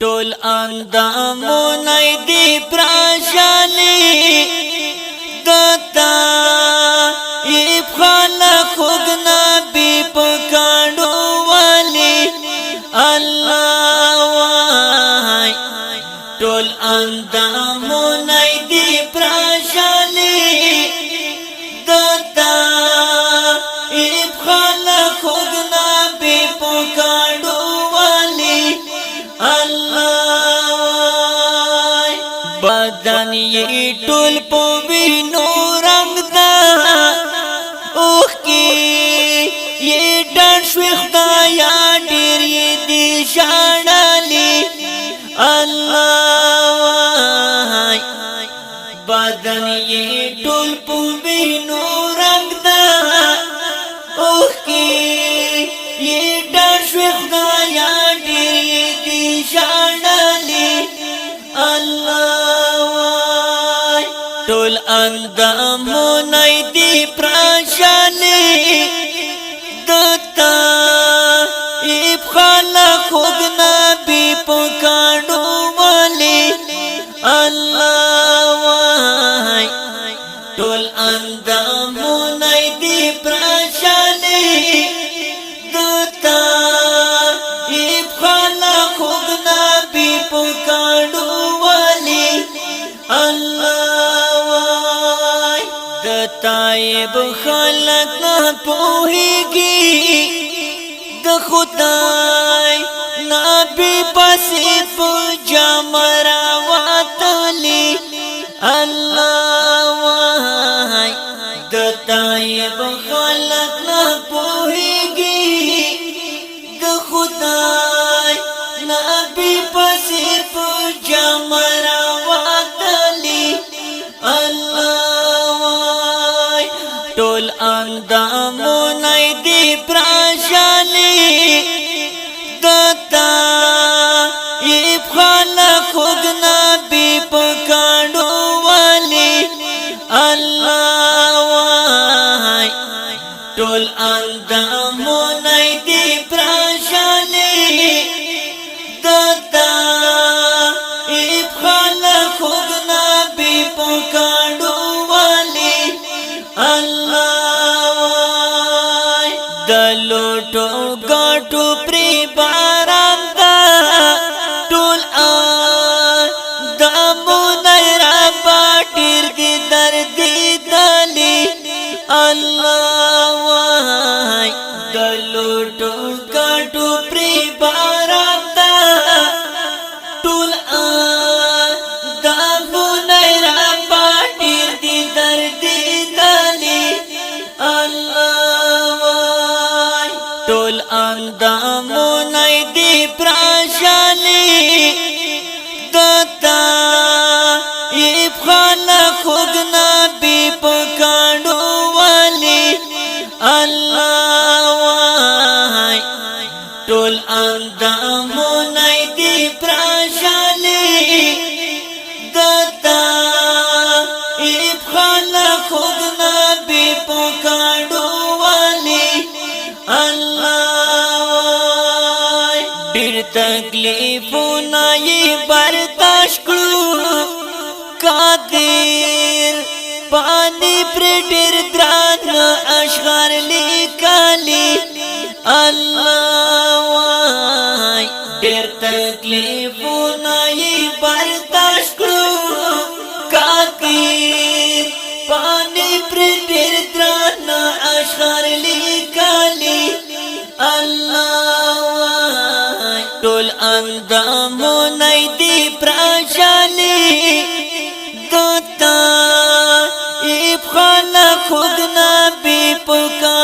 ټول اندامونه دې پراشالي دتا یې خلق خود نبی پکانو والی الله وای ټول اندامونه دې پراشالي دتا یې خلق خود نبی پکانو والی الله بدن یې ټول په وینو رنگ دا اوخ کی یې ډېر شوخدایا ډېر یې دي شاړلي الله بدن یې ټول په وینو رنگ دا اوخ کی یې ډېر شوخدایا ډېر یې دي شاړلي الله وای ټول اندامونه دې پراشالي دتا یې خلق خود نبی پکانو والی الله وای ټول اندامونه دې پراشالي دتا یې خلق خود نبی پکانو والی الله وای دتا یې خلق نه پوهیږي د خدای نبی پسې په جمرا وتلی الله وای دتا یې خلق نه پوهیږي د خدای نبی پسې په جمرا وتلی الله وای ټول اندامونه دې پراشالي دتا یې خلق خود نبی پکانو والی الله وای ټول اندامونه دې پراشالي دتا یې خلق خود نبی پکانو والی الله وای دلوټو ګټو پری باران دا ټول دمونه را پټیر دي درد دلی الله وای دلوټو ګټو پری باران دا ټول دمونه را پټیر دي درد دلی الله وای ټول اندامونه دې پراشالي دتا یې خلق خود نبی پکانو والی الله وای ټول اندامونه دې پراشالي دتا یې خلق خود نبی پکانو والی الله وای ډېر تکلیفونه یې برداشت کړو قادر باندې پر ډېر دران اشعار لیکلي الله وای ډېر تکلیفونه یې برداشت کړو قادر باندې پر ډېر دران اشعار لیکلي الله وای ټول اندامونه دې پراشالي دتا یې خلق خود نبی پکانو